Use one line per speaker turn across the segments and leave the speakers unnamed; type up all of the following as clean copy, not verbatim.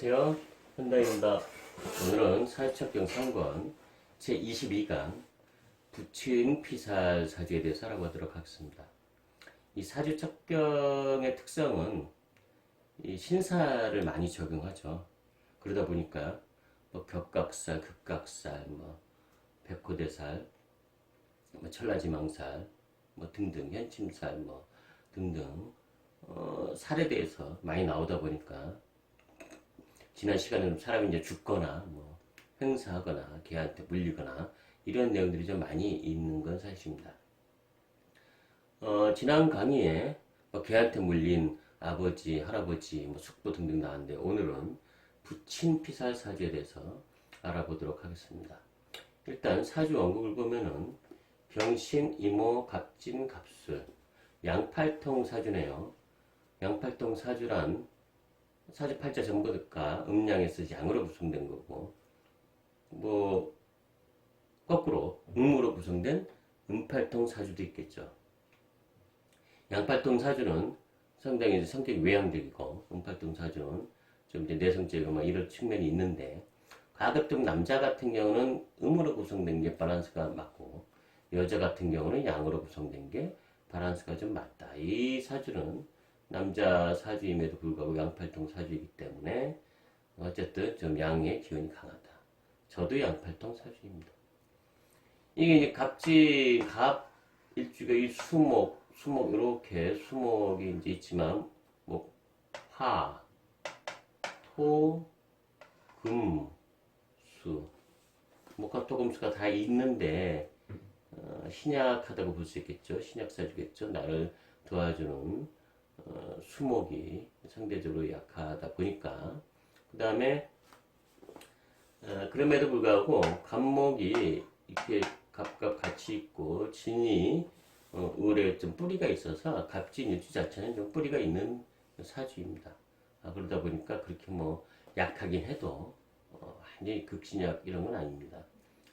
안녕하세요. 현다입니다. 오늘은 사주첩경 3권 제22강 부친 피살 사주에 대해서 알아보도록 하겠습니다. 이 사주첩경의 특성은 이 신사를 많이 적용하죠. 그러다 보니까 뭐 격각살, 급각살, 뭐 백호대살, 뭐 천라지망살, 뭐 등등 현침살, 뭐 등등 살에 대해서 많이 나오다 보니까 지난 시간에는 사람이 이제 죽거나 뭐 행사하거나 개한테 물리거나 이런 내용들이 좀 많이 있는 건 사실입니다. 지난 강의에 뭐 개한테 물린 아버지, 할아버지, 뭐 숙부 등등 나왔는데 오늘은 부친 피살 사주에 대해서 알아보도록 하겠습니다. 일단 사주 원국을 보면은 병신, 이모, 갑진, 갑술 양팔통 사주네요. 양팔통 사주란 사주팔자 전부가 음양에서 양으로 구성된 거고, 뭐 거꾸로 음으로 구성된 음팔통 사주도 있겠죠. 양팔통 사주는 상당히 성격이 외향적이고, 음팔통 사주는 좀 이제 내성적이고 막 이런 측면이 있는데, 가급적 남자 같은 경우는 음으로 구성된 게 밸런스가 맞고, 여자 같은 경우는 양으로 구성된 게 밸런스가 좀 맞다. 이 사주는 남자 사주임에도 불구하고 양팔통 사주이기 때문에 어쨌든 좀 양의 기운이 강하다. 저도 양팔통 사주입니다. 이게 이제 갑진, 갑 일주가 이 수목 이렇게 수목이 이제 있지만 뭐 화, 토, 금, 수, 목화, 토, 금, 수가 다 있는데 신약하다고 볼 수 있겠죠. 신약사주겠죠. 나를 도와주는 수목이 상대적으로 약하다 보니까 그 다음에 그럼에도 불구하고 갑목이 이렇게 갑갑 같이 있고 진이 을에 좀 뿌리가 있어서 갑진 일주 자체는 좀 뿌리가 있는 사주입니다. 그러다 보니까 그렇게 뭐 약하긴 해도 완전히 극신약 이런 건 아닙니다.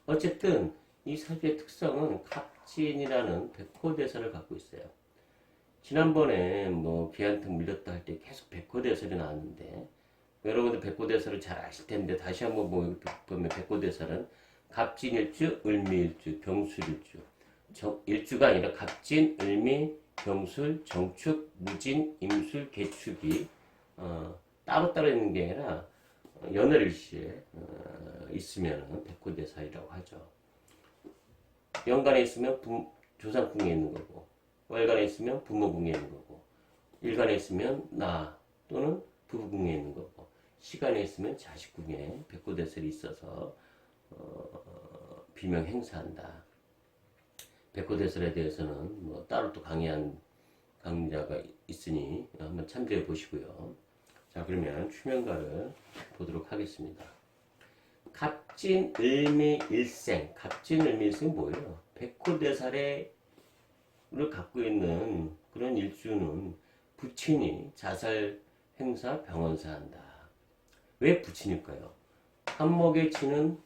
어쨌든 이 사주의 특성은 갑진이라는 백호대사를 갖고 있어요. 지난번에 뭐 개한테 물렸다 할 때 계속 백호대설이 나왔는데 여러분들 백호대설을 잘 아실 텐데 다시 한번 보면 백호대설은 갑진일주, 을미일주, 병술일주 일주가 아니라 갑진, 을미, 병술, 정축, 무진, 임술, 개축이 따로따로 있는 게 아니라 연월일시에 있으면 백호대사이라고 하죠. 연간에 있으면 조상궁에 있는 거고 월간에 있으면 부모궁에 있는 거고 일간에 있으면 나 또는 부부궁에 있는 거고 시간에 있으면 자식궁에 백호대설이 있어서 비명 행사한다. 백호대설에 대해서는 뭐 따로 또 강의한 강좌가 있으니 한번 참조해 보시고요. 자, 그러면 추명가를 보도록 하겠습니다. 갑진, 을미, 일생. 갑진, 을미, 일생은 뭐예요? 백호대설의 를 갖고 있는 그런 일주는 부친이 자살, 행사, 병원사한다. 왜 부친일까요? 한목의 진은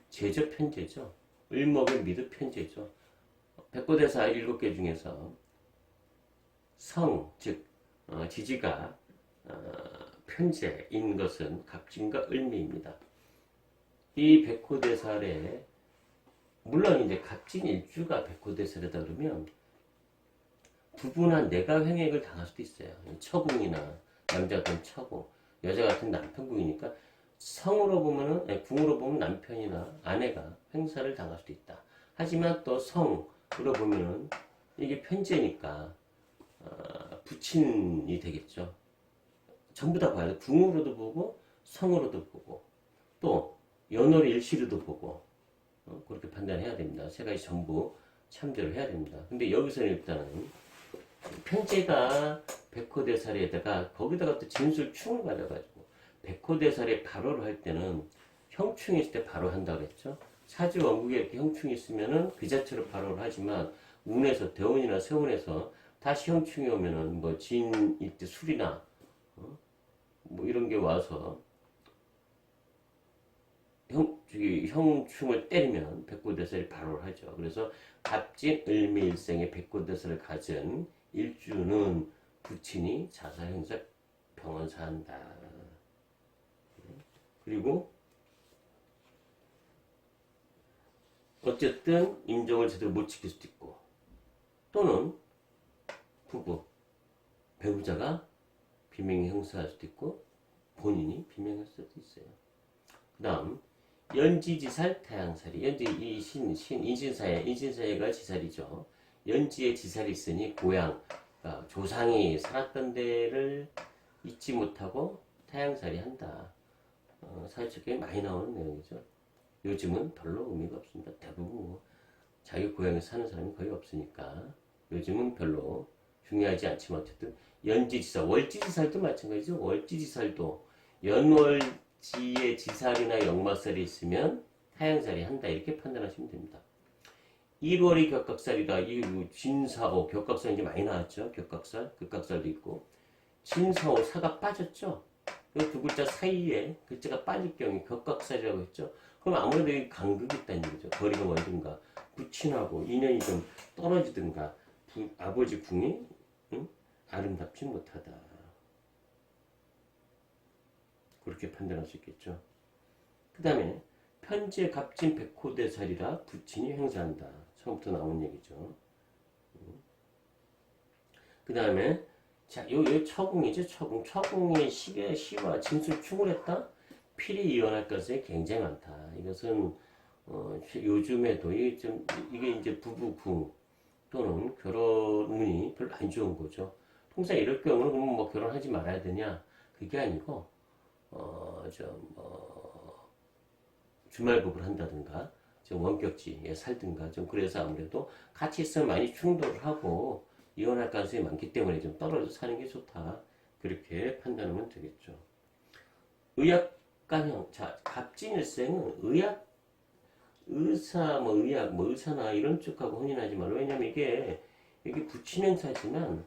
제저 편제죠. 을목의 미드 편제죠. 백호대사 7개 중에서 성, 즉 지지가 편제인 것은 갑진과 을미입니다. 이 백호대살에 물론 이제 갑진 일주가 백호대살이다 그러면 부부나 내가 횡액을 당할 수도 있어요. 처궁이나 남자 같은 처궁, 여자 같은 남편궁이니까 성으로 보면은 궁으로 보면 남편이나 아내가 횡사를 당할 수도 있다. 하지만 또 성으로 보면은 이게 편제니까 부친이 되겠죠. 전부 다 봐야 돼. 궁으로도 보고 성으로도 보고 또 연월 일시로도 보고 그렇게 판단해야 됩니다. 세 가지 전부 참조를 해야 됩니다. 근데 여기서는 일단은 편제가 백호대살에다가 거기다가 또 진술충을 받아가지고 백호대살에 발호를 할 때는 형충이 있을 때 발호 한다고 그랬죠. 사주 원국에 이렇게 형충이 있으면은 그 자체로 발호를 하지만 운에서 대운이나 세운에서 다시 형충이 오면은 뭐 진일 때 술이나 뭐 이런 게 와서 형충을 때리면 백호대살이 발호를 하죠. 그래서 갑진, 을미, 일생의 백호대살을 가진 일주는 부친이 자살, 행사, 병원사한다. 그리고 어쨌든 임종을 제대로 못 지킬 수도 있고, 또는 부부, 배우자가 비명이 형사할 수도 있고 본인이 비명할 수도 있어요. 그 다음 연지지살 태양살이, 연지 이 인신사회가 지살이죠. 연지에 지살이 있으니 고향, 그러니까 조상이 살았던 데를 잊지 못하고 태양살이 한다. 사회적에 많이 나오는 내용이죠. 요즘은 별로 의미가 없습니다. 대부분 뭐 자기 고향에 사는 사람이 거의 없으니까 요즘은 별로 중요하지 않지만, 어쨌든 연지지살, 월지지살도 마찬가지죠. 월지지살도 연월지에 지살이나 역마살이 있으면 타양살이 한다, 이렇게 판단하시면 됩니다. 1월이 격각살이다. 이 진사오, 격각살 이제 많이 나왔죠. 격각살, 극각살도 있고, 진사오, 사가 빠졌죠. 이 두 글자 사이에 글자가 빠질 경우에 격각살이라고 했죠. 그럼 아무래도 여기 간극이 있다는 얘기죠. 거리가 멀든가, 부친하고 인연이 좀 떨어지든가, 아버지 궁이 아름답지 못하다. 그렇게 판단할 수 있겠죠. 그 다음에 편지에 갑진 백호대살이라 부친이 행사한다. 처음부터 나온 얘기죠. 그 다음에 자, 요 처궁이죠. 처궁의 시와 진술 충을했다. 필히 이혼할 것이 굉장히 많다. 이것은 요즘에도 이게 이제 부부궁 또는 결혼 운이 별로 안 좋은 거죠. 통상 이럴 경우는 그러면 뭐 결혼하지 말아야 되냐? 그게 아니고 주말부부를 한다든가 좀 원격지에 살든가 좀, 그래서 아무래도 같이 있으면 많이 충돌을 하고 이혼할 가능성이 많기 때문에 좀 떨어져 사는 게 좋다, 그렇게 판단하면 되겠죠. 의학간형, 자, 갑진일생은 의사나 이런 쪽하고 혼인하지 말아요. 왜냐면 이게 부친행사지만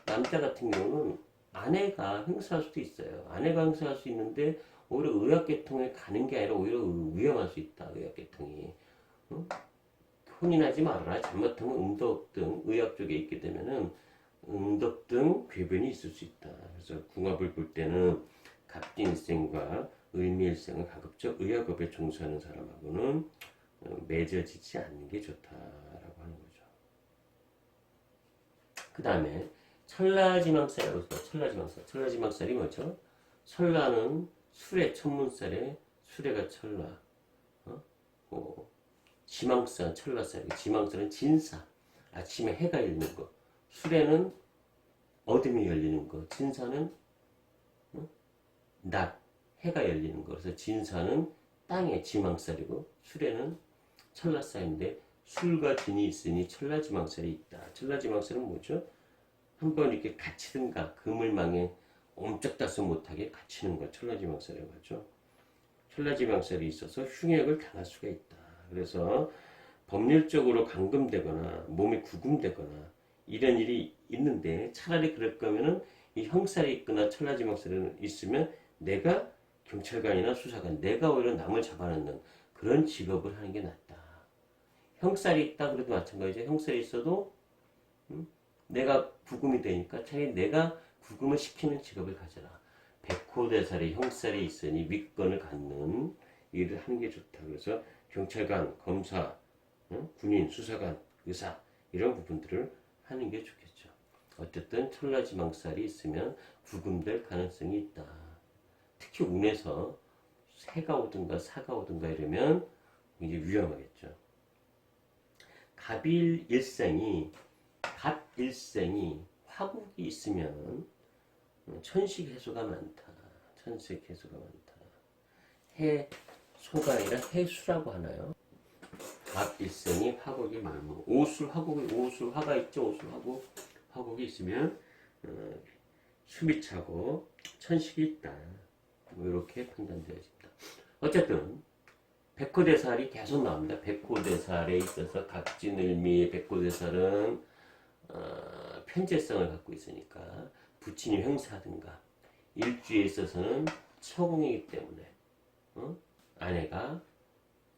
남자 같은 경우는 아내가 행사할 수도 있어요. 아내가 행사할 수 있는데 오히려 의학계통에 가는 게 아니라 오히려 위험할 수 있다. 의학계통이. 혼인하지 말아라. 잘못하면 음덕 등 의학 쪽에 있게 되면은 음덕 등 궤변이 있을 수 있다. 그래서 궁합을 볼 때는 갑진일생과 을미일생은 가급적 의학업에 종사하는 사람하고는 맺어지지 않는 게 좋다라고 하는 거죠. 그 다음에 천라지망살이라고 있어요. 천라지망살이 뭐죠? 천라는 수레, 천문살에 수레가 천라. 지망살, 천라살. 지망살은 진사, 아침에 해가 열리는 거. 수레는 어둠이 열리는 거. 진사는 낮, 해가 열리는 거. 그래서 진사는 땅의 지망살이고 수레는 천라살인데 술과 진이 있으니 천라지망살이 있다. 천라지망살은 뭐죠? 한번 이렇게 갇히든가 그물망에 옴짝달싹 못하게 갇히는 거 천라지망살이라고 하죠. 천라지망살이 있어서 흉액을 당할 수가 있다. 그래서 법률적으로 감금되거나 몸이 구금되거나 이런 일이 있는데, 차라리 그럴 거면은 이 형살이 있거나 천라지망살이 있으면 내가 경찰관이나 수사관, 내가 오히려 남을 잡아놓는 그런 직업을 하는 게 낫다. 형살이 있다 그래도 마찬가지죠. 형살이 있어도 내가 구금이 되니까 차라리 내가 구금을 시키는 직업을 가져라. 백호대살이 형살이 있으니 위권을 갖는 일을 하는 게 좋다. 그래서 경찰관, 검사, 군인, 수사관, 의사 이런 부분들을 하는 게 좋겠죠. 어쨌든 천라지망살이 있으면 구금될 가능성이 있다. 특히 운에서 새가 오든가 사가 오든가 이러면 이제 위험하겠죠. 갑일생이 화국이 있으면 천식 해소가 많다. 천식 해소가 많다. 해소가 아니라 해수라고 하나요? 갑일생이 화국이 많고, 오술화가 있죠. 화국이 있으면 숨이 차고 천식이 있다. 뭐 이렇게 판단되어집니다. 어쨌든 백호대살이 계속 나옵니다. 백호대살에 있어서 갑진을미 백호대살은 편재성을 갖고 있으니까 부친이 형사하든가, 일주에 있어서는 처궁이기 때문에 아내가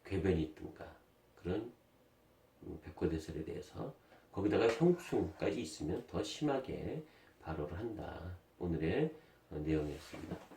궤변이 있든가 그런 백호대살에 대해서, 거기다가 형충까지 있으면 더 심하게 발호를 한다. 오늘의 내용이었습니다.